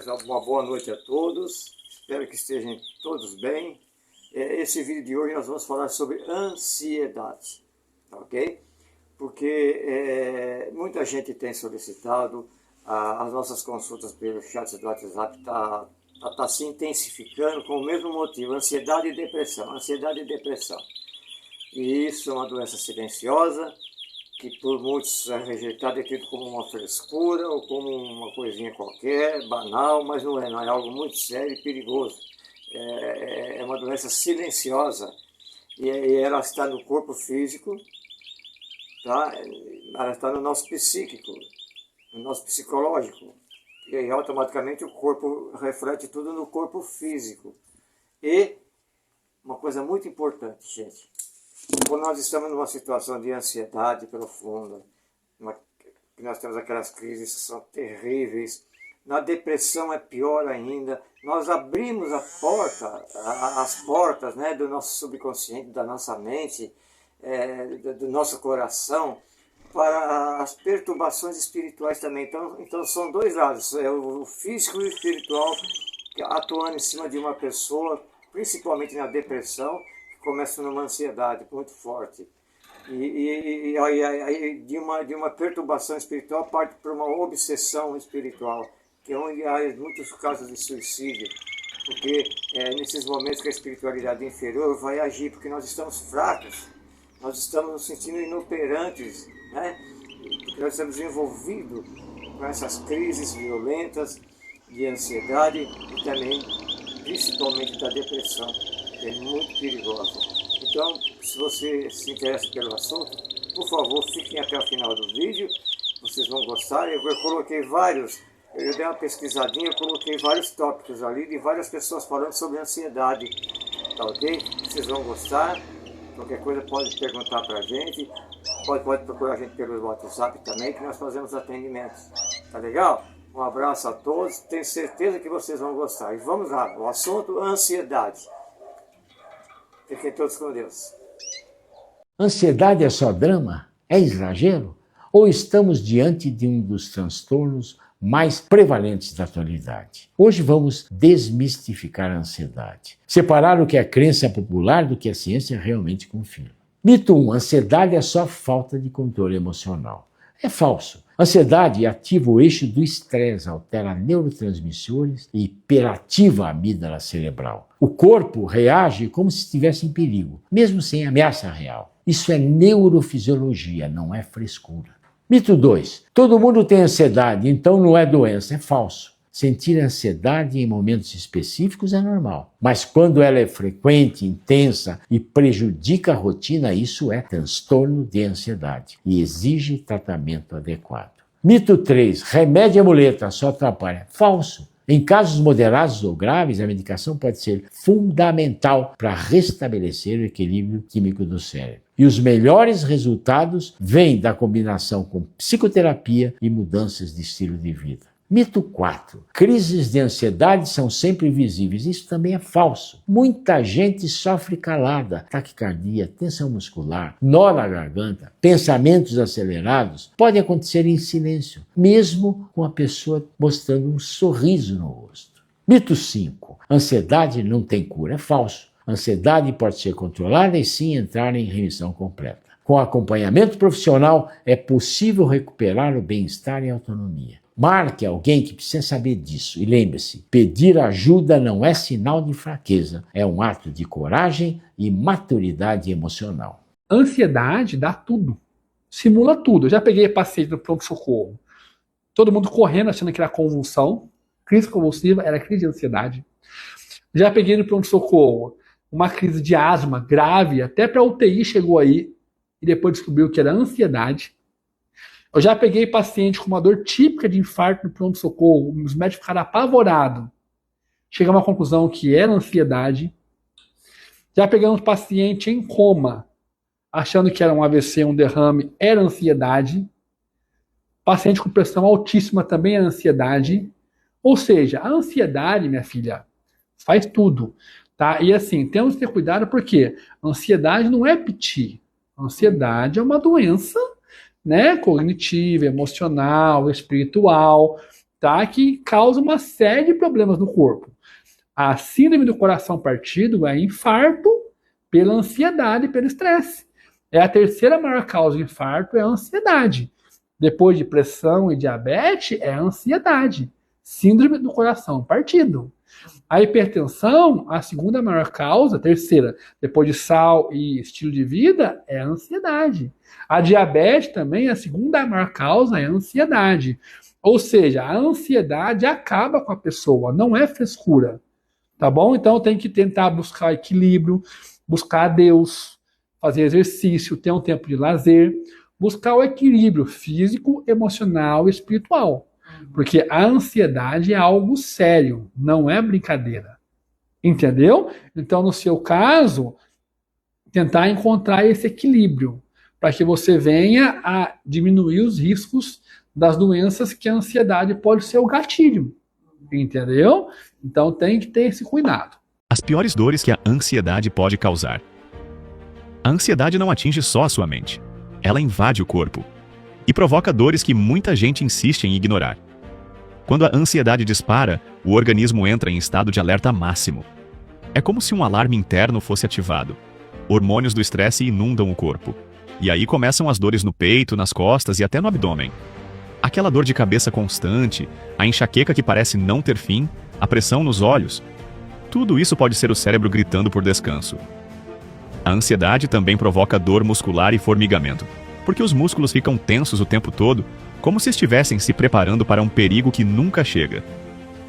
Uma boa noite a todos, espero que estejam todos bem. Esse vídeo de hoje nós vamos falar sobre ansiedade, ok? Porque muita gente tem solicitado, as nossas consultas pelo chat do WhatsApp tá se intensificando com o mesmo motivo, ansiedade e depressão, ansiedade e depressão. E isso é uma doença silenciosa, que por muitos é rejeitada, é tido como uma frescura ou como uma coisinha qualquer, banal, mas não é algo muito sério e perigoso. É uma doença silenciosa e ela está no corpo físico, tá? Ela está no nosso psíquico, no nosso psicológico, e aí automaticamente o corpo reflete tudo no corpo físico. E uma coisa muito importante, gente, quando nós estamos numa situação de ansiedade profunda, que nós temos aquelas crises que são terríveis, na depressão é pior ainda, nós abrimos as portas, né, do nosso subconsciente, da nossa mente, do nosso coração, para as perturbações espirituais também. Então são dois lados, o físico e o espiritual atuando em cima de uma pessoa, principalmente na depressão, começa numa ansiedade muito forte e aí de uma perturbação espiritual parte para uma obsessão espiritual, que é onde há muitos casos de suicídio, porque nesses momentos que a espiritualidade inferior vai agir, porque nós estamos fracos, nós estamos nos sentindo inoperantes, né? Porque nós estamos envolvidos com essas crises violentas de ansiedade e também, principalmente, da depressão, que é muito perigosa. Então, se você se interessa pelo assunto, por favor, fiquem até o final do vídeo, vocês vão gostar. Eu coloquei eu dei uma pesquisadinha, eu coloquei vários tópicos ali, de várias pessoas falando sobre ansiedade, tá ok? Vocês vão gostar, qualquer coisa pode perguntar pra gente, pode procurar a gente pelo WhatsApp também, que nós fazemos atendimentos, tá legal? Um abraço a todos, tenho certeza que vocês vão gostar. E vamos lá, o assunto ansiedade. Fiquem todos com Deus. Ansiedade é só drama? É exagero? Ou estamos diante de um dos transtornos mais prevalentes da atualidade? Hoje vamos desmistificar a ansiedade. Separar o que é crença popular do que a ciência realmente confirma. Mito 1. Ansiedade é só falta de controle emocional. É falso. Ansiedade ativa o eixo do estresse, altera neurotransmissores e hiperativa a amígdala cerebral. O corpo reage como se estivesse em perigo, mesmo sem ameaça real. Isso é neurofisiologia, não é frescura. Mito 2. Todo mundo tem ansiedade, então não é doença. É falso. Sentir ansiedade em momentos específicos é normal, mas quando ela é frequente, intensa e prejudica a rotina, isso é transtorno de ansiedade e exige tratamento adequado. Mito 3. Remédio é muleta, só atrapalha. Falso. Em casos moderados ou graves, a medicação pode ser fundamental para restabelecer o equilíbrio químico do cérebro. E os melhores resultados vêm da combinação com psicoterapia e mudanças de estilo de vida. Mito 4. Crises de ansiedade são sempre visíveis. Isso também é falso. Muita gente sofre calada. Taquicardia, tensão muscular, nó na garganta, pensamentos acelerados podem acontecer em silêncio, mesmo com a pessoa mostrando um sorriso no rosto. Mito 5. Ansiedade não tem cura. É falso. Ansiedade pode ser controlada e sim entrar em remissão completa. Com acompanhamento profissional é possível recuperar o bem-estar e a autonomia. Marque alguém que precisa saber disso e lembre-se, pedir ajuda não é sinal de fraqueza, é um ato de coragem e maturidade emocional. Ansiedade dá tudo, simula tudo. Eu já peguei paciente no pronto-socorro, todo mundo correndo achando que era convulsão, crise convulsiva, era crise de ansiedade. Já peguei no pronto-socorro uma crise de asma grave, até para a UTI chegou aí e depois descobriu que era ansiedade. Eu já peguei paciente com uma dor típica de infarto no pronto-socorro, os médicos ficaram apavorados. Chegamos à conclusão que era ansiedade. Já pegamos paciente em coma, achando que era um AVC, um derrame, era ansiedade. Paciente com pressão altíssima também é ansiedade. Ou seja, a ansiedade, minha filha, faz tudo. Tá? E assim, temos que ter cuidado porque a ansiedade não é piti. A ansiedade é uma doença, né, cognitiva, emocional, espiritual, tá? Que causa uma série de problemas no corpo. A síndrome do coração partido é infarto pela ansiedade e pelo estresse. É a terceira maior causa de infarto, é a ansiedade. Depois de pressão e diabetes, é a ansiedade. Síndrome do coração partido. A hipertensão, a segunda maior causa, terceira, depois de sal e estilo de vida, é a ansiedade. A diabetes também, a segunda maior causa, é a ansiedade. Ou seja, a ansiedade acaba com a pessoa, não é frescura. Tá bom? Então tem que tentar buscar equilíbrio, buscar Deus, fazer exercício, ter um tempo de lazer, buscar o equilíbrio físico, emocional e espiritual. Porque a ansiedade é algo sério, não é brincadeira. Entendeu? Então, no seu caso, tentar encontrar esse equilíbrio para que você venha a diminuir os riscos das doenças que a ansiedade pode ser o gatilho. Entendeu? Então tem que ter esse cuidado. As piores dores que a ansiedade pode causar. A ansiedade não atinge só a sua mente. Ela invade o corpo e provoca dores que muita gente insiste em ignorar. Quando a ansiedade dispara, o organismo entra em estado de alerta máximo. É como se um alarme interno fosse ativado. Hormônios do estresse inundam o corpo. E aí começam as dores no peito, nas costas e até no abdômen. Aquela dor de cabeça constante, a enxaqueca que parece não ter fim, a pressão nos olhos. Tudo isso pode ser o cérebro gritando por descanso. A ansiedade também provoca dor muscular e formigamento, porque os músculos ficam tensos o tempo todo, como se estivessem se preparando para um perigo que nunca chega.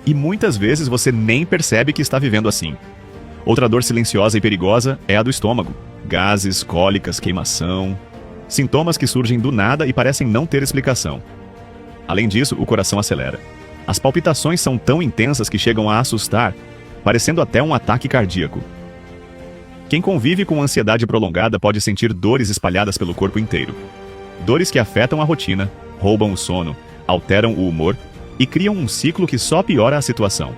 E muitas vezes você nem percebe que está vivendo assim. Outra dor silenciosa e perigosa é a do estômago. Gases, cólicas, queimação. Sintomas que surgem do nada e parecem não ter explicação. Além disso, o coração acelera. As palpitações são tão intensas que chegam a assustar, parecendo até um ataque cardíaco. Quem convive com ansiedade prolongada pode sentir dores espalhadas pelo corpo inteiro. Dores que afetam a rotina, roubam o sono, alteram o humor e criam um ciclo que só piora a situação.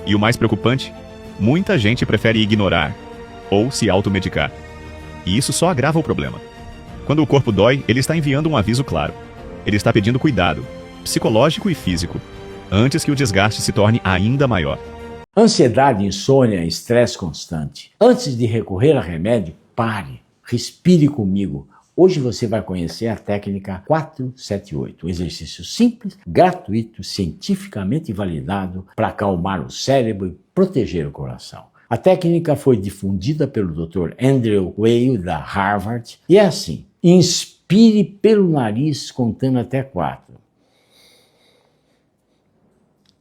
E o mais preocupante, muita gente prefere ignorar ou se automedicar. E isso só agrava o problema. Quando o corpo dói, ele está enviando um aviso claro. Ele está pedindo cuidado, psicológico e físico, antes que o desgaste se torne ainda maior. Ansiedade, insônia, estresse constante. Antes de recorrer a remédio, pare, respire comigo. Hoje você vai conhecer a técnica 478, um exercício simples, gratuito, cientificamente validado para acalmar o cérebro e proteger o coração. A técnica foi difundida pelo Dr. Andrew Weil, da Harvard, e é assim: inspire pelo nariz contando até 4.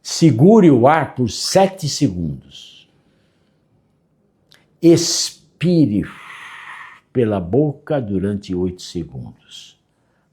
Segure o ar por 7 segundos. Expire pela boca durante 8 segundos.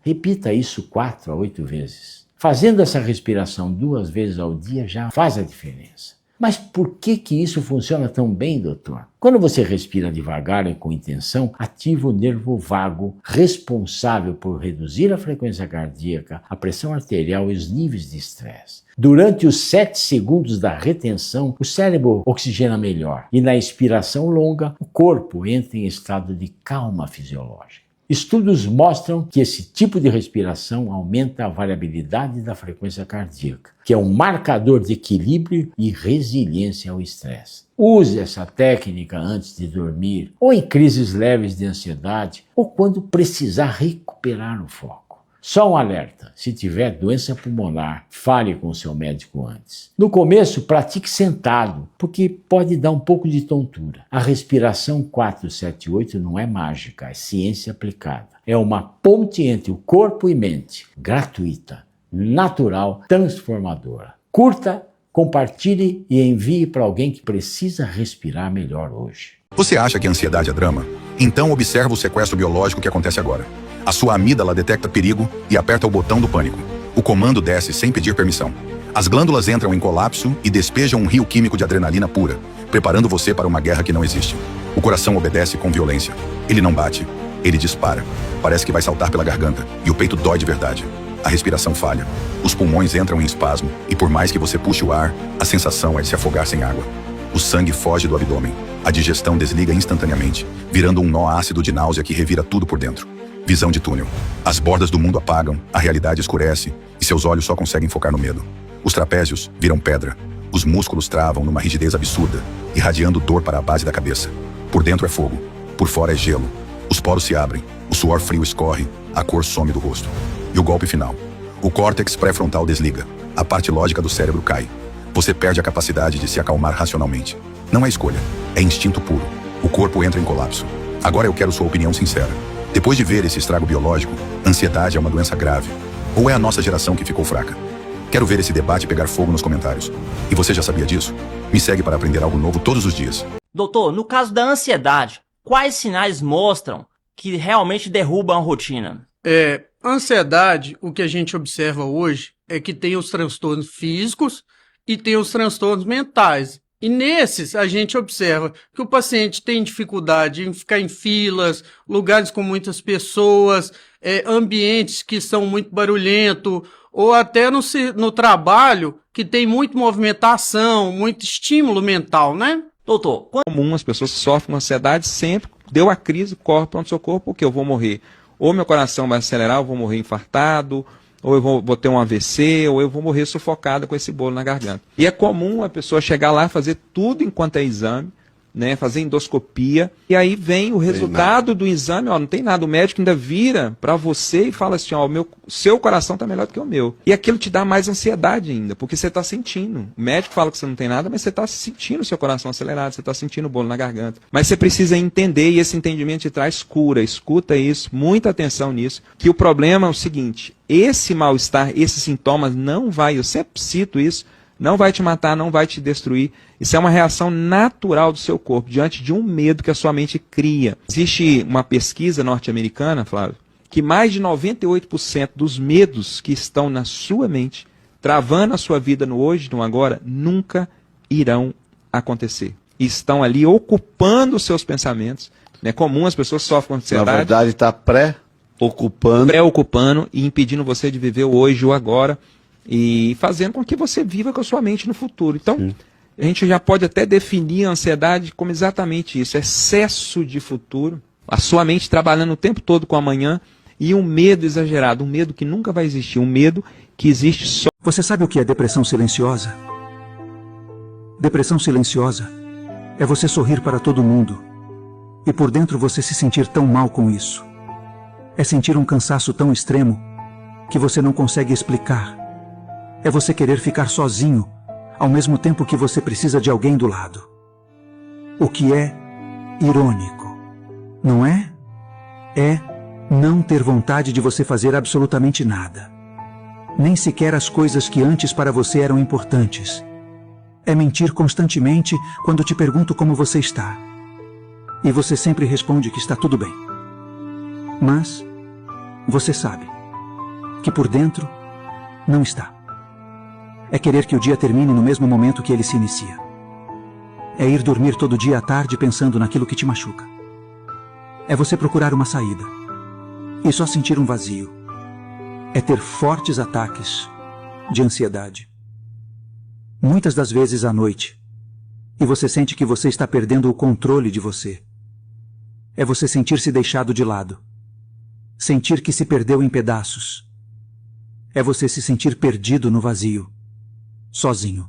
Repita isso 4 a 8 vezes. Fazendo essa respiração 2 vezes ao dia já faz a diferença. Mas por que isso funciona tão bem, doutor? Quando você respira devagar e com intenção, ativa o nervo vago, responsável por reduzir a frequência cardíaca, a pressão arterial e os níveis de estresse. Durante os 7 segundos da retenção, o cérebro oxigena melhor e na expiração longa, o corpo entra em estado de calma fisiológica. Estudos mostram que esse tipo de respiração aumenta a variabilidade da frequência cardíaca, que é um marcador de equilíbrio e resiliência ao estresse. Use essa técnica antes de dormir, ou em crises leves de ansiedade, ou quando precisar recuperar o foco. Só um alerta: se tiver doença pulmonar, fale com o seu médico antes. No começo, pratique sentado, porque pode dar um pouco de tontura. A respiração 478 não é mágica, é ciência aplicada. É uma ponte entre o corpo e mente, gratuita, natural, transformadora. Curta, compartilhe e envie para alguém que precisa respirar melhor hoje. Você acha que a ansiedade é drama? Então observa o sequestro biológico que acontece agora. A sua amígdala detecta perigo e aperta o botão do pânico. O comando desce sem pedir permissão. As glândulas entram em colapso e despejam um rio químico de adrenalina pura, preparando você para uma guerra que não existe. O coração obedece com violência. Ele não bate, ele dispara. Parece que vai saltar pela garganta e o peito dói de verdade. A respiração falha. Os pulmões entram em espasmo e por mais que você puxe o ar, a sensação é de se afogar sem água. O sangue foge do abdômen. A digestão desliga instantaneamente, virando um nó ácido de náusea que revira tudo por dentro. Visão de túnel. As bordas do mundo apagam, a realidade escurece e seus olhos só conseguem focar no medo. Os trapézios viram pedra. Os músculos travam numa rigidez absurda, irradiando dor para a base da cabeça. Por dentro é fogo, por fora é gelo. Os poros se abrem, o suor frio escorre, a cor some do rosto. E o golpe final. O córtex pré-frontal desliga, a parte lógica do cérebro cai. Você perde a capacidade de se acalmar racionalmente. Não é escolha, é instinto puro. O corpo entra em colapso. Agora eu quero sua opinião sincera. Depois de ver esse estrago biológico, ansiedade é uma doença grave? Ou é a nossa geração que ficou fraca? Quero ver esse debate pegar fogo nos comentários. E você já sabia disso? Me segue para aprender algo novo todos os dias. Doutor, no caso da ansiedade, quais sinais mostram que realmente derrubam a rotina? Ansiedade, o que a gente observa hoje é que tem os transtornos físicos e tem os transtornos mentais. E nesses, a gente observa que o paciente tem dificuldade em ficar em filas, lugares com muitas pessoas, ambientes que são muito barulhentos, ou até no trabalho que tem muita movimentação, muito estímulo mental, né? Doutor, Comum, as pessoas sofrem com ansiedade sempre, deu a crise, corre para o socorro, porque eu vou morrer. Ou meu coração vai acelerar, eu vou morrer infartado, ou eu vou ter um AVC, ou eu vou morrer sufocado com esse bolo na garganta. E é comum a pessoa chegar lá, fazer tudo enquanto é exame, né, fazer endoscopia, e aí vem o resultado do exame, ó, não tem nada, o médico ainda vira para você e fala assim, ó, seu coração está melhor do que o meu. E aquilo te dá mais ansiedade ainda, porque você está sentindo. O médico fala que você não tem nada, mas você está sentindo o seu coração acelerado, você está sentindo o bolo na garganta. Mas você precisa entender, e esse entendimento te traz cura, escuta isso, muita atenção nisso, que o problema é o seguinte, esse mal-estar, esses sintomas não vai, eu sempre cito isso, não vai te matar, não vai te destruir. Isso é uma reação natural do seu corpo, diante de um medo que a sua mente cria. Existe uma pesquisa norte-americana, Flávio, que mais de 98% dos medos que estão na sua mente, travando a sua vida no hoje, no agora, nunca irão acontecer. Estão ali ocupando os seus pensamentos. É comum as pessoas sofrem com ansiedade. Na verdade, está pré-ocupando e impedindo você de viver o hoje, o agora, e fazendo com que você viva com a sua mente no futuro. Então, sim, a gente já pode até definir a ansiedade como exatamente isso, excesso de futuro, a sua mente trabalhando o tempo todo com o amanhã e um medo exagerado, um medo que nunca vai existir, um medo que existe só. Você sabe o que é depressão silenciosa? Depressão silenciosa é você sorrir para todo mundo e por dentro você se sentir tão mal com isso. É sentir um cansaço tão extremo que você não consegue explicar. É você querer ficar sozinho, ao mesmo tempo que você precisa de alguém do lado. O que é irônico, não é? É não ter vontade de você fazer absolutamente nada. Nem sequer as coisas que antes para você eram importantes. É mentir constantemente quando te pergunto como você está. E você sempre responde que está tudo bem. Mas você sabe que por dentro não está. É querer que o dia termine no mesmo momento que ele se inicia. É ir dormir todo dia à tarde pensando naquilo que te machuca. É você procurar uma saída e só sentir um vazio. É ter fortes ataques de ansiedade. Muitas das vezes à noite. E você sente que você está perdendo o controle de você. É você sentir-se deixado de lado. Sentir que se perdeu em pedaços. É você se sentir perdido no vazio. Sozinho.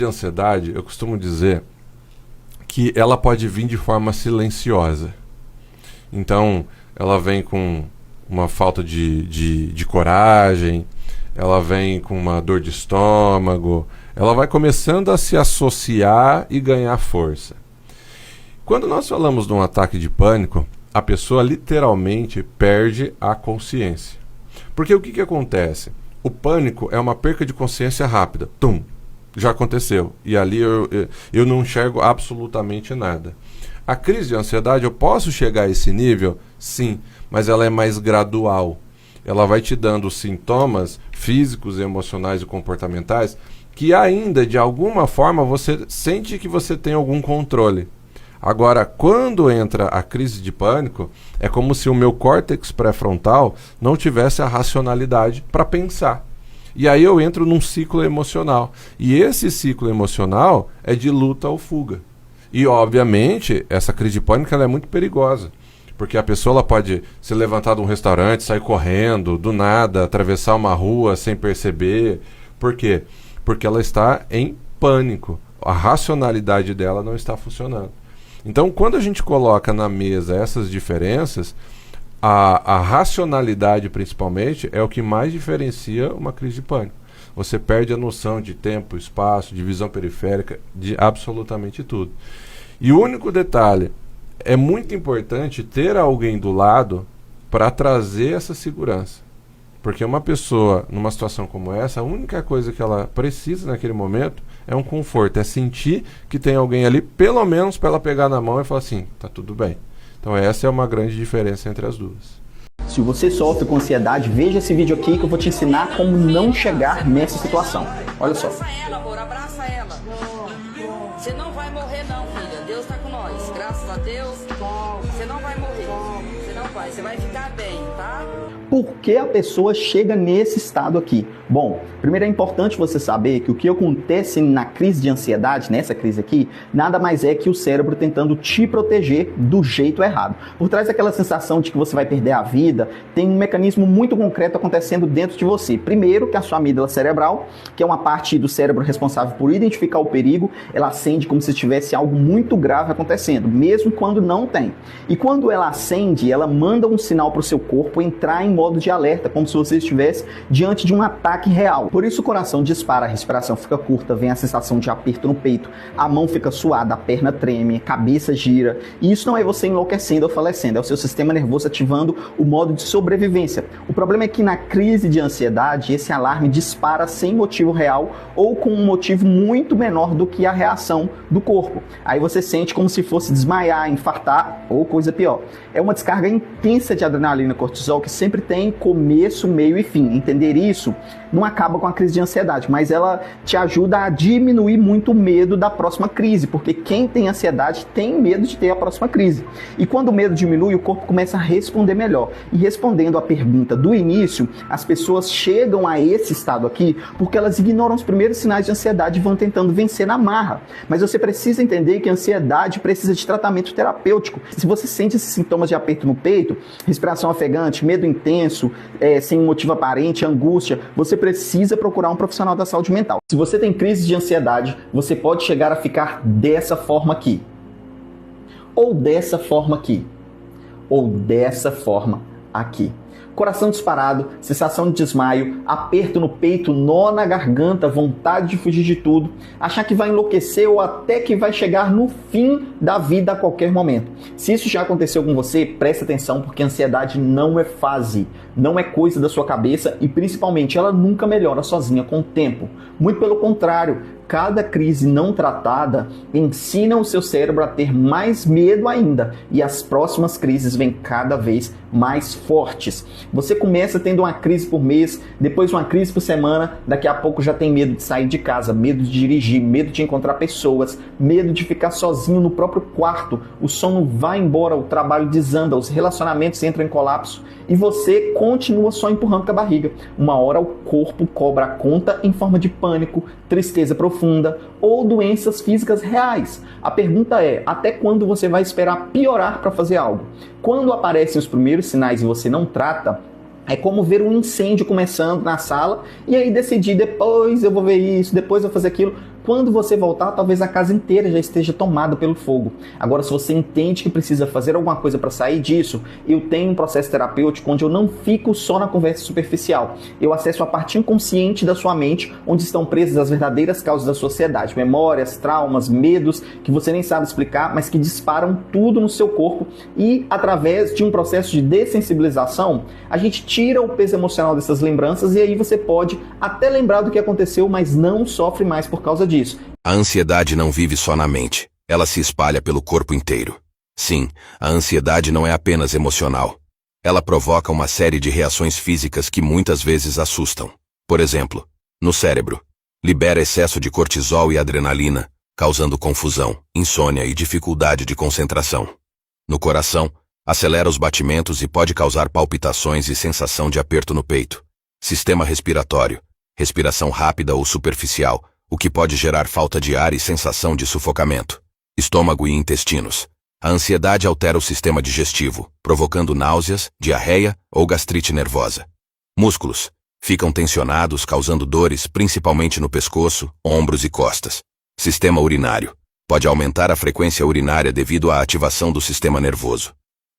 De ansiedade, eu costumo dizer que ela pode vir de forma silenciosa. Então, ela vem com uma falta de coragem, ela vem com uma dor de estômago, ela vai começando a se associar e ganhar força. Quando nós falamos de um ataque de pânico, a pessoa literalmente perde a consciência. Porque o que acontece? O pânico é uma perca de consciência rápida. Tum! Já aconteceu. E ali eu não enxergo absolutamente nada. A crise de ansiedade, eu posso chegar a esse nível? Sim, mas ela é mais gradual. Ela vai te dando sintomas físicos, emocionais e comportamentais que ainda, de alguma forma, você sente que você tem algum controle. Agora, quando entra a crise de pânico, é como se o meu córtex pré-frontal não tivesse a racionalidade para pensar. E aí eu entro num ciclo emocional. E esse ciclo emocional é de luta ou fuga. E, obviamente, essa crise de pânico ela é muito perigosa. Porque a pessoa ela pode se levantar de um restaurante, sair correndo, do nada, atravessar uma rua sem perceber. Por quê? Porque ela está em pânico. A racionalidade dela não está funcionando. Então, quando a gente coloca na mesa essas diferenças, a racionalidade, principalmente, é o que mais diferencia uma crise de pânico. Você perde a noção de tempo, espaço, de visão periférica, de absolutamente tudo. E o único detalhe, é muito importante ter alguém do lado para trazer essa segurança. Porque uma pessoa, numa situação como essa, a única coisa que ela precisa naquele momento é um conforto, é sentir que tem alguém ali, pelo menos para ela pegar na mão e falar assim, tá tudo bem. Então essa é uma grande diferença entre as duas. Se você sofre com ansiedade, veja esse vídeo aqui que eu vou te ensinar como não chegar nessa situação. Olha só. Abraça ela, amor, abraça ela. Você não vai morrer não, filha. Deus tá com nós. Graças a Deus. Você não vai morrer. Você não vai. Você vai ficar bem, tá? Por que a pessoa chega nesse estado aqui? Bom, primeiro é importante você saber que o que acontece na crise de ansiedade, nessa crise aqui, nada mais é que o cérebro tentando te proteger do jeito errado. Por trás daquela sensação de que você vai perder a vida, tem um mecanismo muito concreto acontecendo dentro de você. Primeiro, que a sua amígdala cerebral, que é uma parte do cérebro responsável por identificar o perigo, ela acende como se tivesse algo muito grave acontecendo, mesmo quando não tem. E quando ela acende, ela manda um sinal para o seu corpo entrar em modo de alerta, como se você estivesse diante de um ataque real. Por isso o coração dispara, a respiração fica curta, vem a sensação de aperto no peito, a mão fica suada, a perna treme, a cabeça gira. E isso não é você enlouquecendo ou falecendo, é o seu sistema nervoso ativando o modo de sobrevivência. O problema é que na crise de ansiedade, esse alarme dispara sem motivo real ou com um motivo muito menor do que a reação do corpo. Aí você sente como se fosse desmaiar, infartar ou coisa pior. É uma descarga intensa de adrenalina e cortisol que sempre tem começo, meio e fim. Entender isso não acaba com a crise de ansiedade, mas ela te ajuda a diminuir muito o medo da próxima crise, porque quem tem ansiedade tem medo de ter a próxima crise. E quando o medo diminui, o corpo começa a responder melhor. E respondendo à pergunta do início, as pessoas chegam a esse estado aqui porque elas ignoram os primeiros sinais de ansiedade e vão tentando vencer na marra. Mas você precisa entender que a ansiedade precisa de tratamento terapêutico. Se você sente esses sintomas de aperto no peito, respiração ofegante, medo intenso, sem motivo aparente, angústia, você precisa procurar um profissional da saúde mental. Se você tem crise de ansiedade, você pode chegar a ficar dessa forma aqui. Ou dessa forma aqui. Ou dessa forma aqui. Coração disparado, sensação de desmaio, aperto no peito, nó na garganta, vontade de fugir de tudo, achar que vai enlouquecer ou até que vai chegar no fim da vida a qualquer momento. Se isso já aconteceu com você, presta atenção, porque a ansiedade não é fase, não é coisa da sua cabeça e principalmente ela nunca melhora sozinha com o tempo. Muito pelo contrário, cada crise não tratada ensina o seu cérebro a ter mais medo ainda e as próximas crises vêm cada vez mais fortes. Você começa tendo uma crise por mês, depois uma crise por semana, daqui a pouco já tem medo de sair de casa, medo de dirigir, medo de encontrar pessoas, medo de ficar sozinho no próprio quarto, o sono vai embora, o trabalho desanda, os relacionamentos entram em colapso e você continua só empurrando com a barriga. Uma hora o corpo cobra a conta em forma de pânico, tristeza profunda ou doenças físicas reais. A pergunta é, até quando você vai esperar piorar para fazer algo? Quando aparecem os primeiros sinais e você não trata, é como ver um incêndio começando na sala e aí decidir depois eu vou ver isso, depois eu vou fazer aquilo. Quando você voltar, talvez a casa inteira já esteja tomada pelo fogo. Agora, se você entende que precisa fazer alguma coisa para sair disso, eu tenho um processo terapêutico onde eu não fico só na conversa superficial. Eu acesso a parte inconsciente da sua mente, onde estão presas as verdadeiras causas da sua ansiedade, memórias, traumas, medos que você nem sabe explicar, mas que disparam tudo no seu corpo, e através de um processo de dessensibilização, a gente tira o peso emocional dessas lembranças e aí você pode até lembrar do que aconteceu, mas não sofre mais por causa disso. A ansiedade não vive só na mente, ela se espalha pelo corpo inteiro. Sim, a ansiedade não é apenas emocional. Ela provoca uma série de reações físicas que muitas vezes assustam. Por exemplo, no cérebro, libera excesso de cortisol e adrenalina, causando confusão, insônia e dificuldade de concentração. No coração, acelera os batimentos e pode causar palpitações e sensação de aperto no peito. Sistema respiratório, respiração rápida ou superficial, o que pode gerar falta de ar e sensação de sufocamento. Estômago e intestinos. A ansiedade altera o sistema digestivo, provocando náuseas, diarreia ou gastrite nervosa. Músculos. Ficam tensionados, causando dores, principalmente no pescoço, ombros e costas. Sistema urinário. Pode aumentar a frequência urinária devido à ativação do sistema nervoso.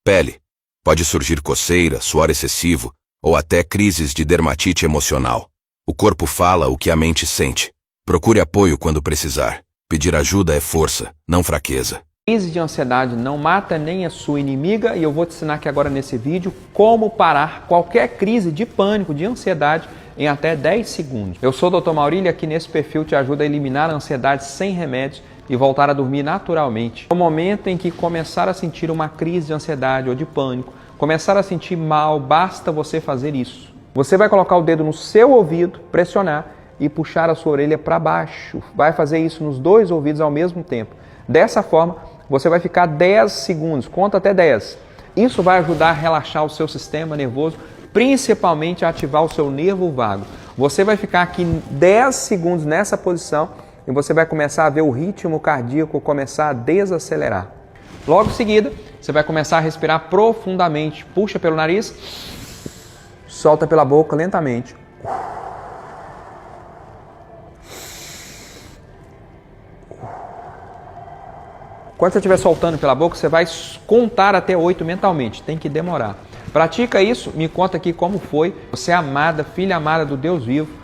Pele. Pode surgir coceira, suor excessivo ou até crises de dermatite emocional. O corpo fala o que a mente sente. Procure apoio quando precisar. Pedir ajuda é força, não fraqueza. Crise de ansiedade não mata nem a sua inimiga, e eu vou te ensinar aqui agora nesse vídeo como parar qualquer crise de pânico, de ansiedade, em até 10 segundos. Eu sou o Dr. Maurílio e aqui nesse perfil te ajuda a eliminar a ansiedade sem remédios e voltar a dormir naturalmente. No momento em que começar a sentir uma crise de ansiedade ou de pânico, começar a sentir mal, basta você fazer isso. Você vai colocar o dedo no seu ouvido, pressionar e puxar a sua orelha para baixo. Vai fazer isso nos 2 ouvidos ao mesmo tempo. Dessa forma, você vai ficar 10 segundos, conta até 10. Isso vai ajudar a relaxar o seu sistema nervoso, principalmente a ativar o seu nervo vago. Você vai ficar aqui 10 segundos nessa posição e você vai começar a ver o ritmo cardíaco começar a desacelerar. Logo em seguida, você vai começar a respirar profundamente. Puxa pelo nariz, solta pela boca lentamente. Quando você estiver soltando pela boca, você vai contar até 8 mentalmente. Tem que demorar. Pratica isso, me conta aqui como foi. Você é amada, filha amada do Deus vivo.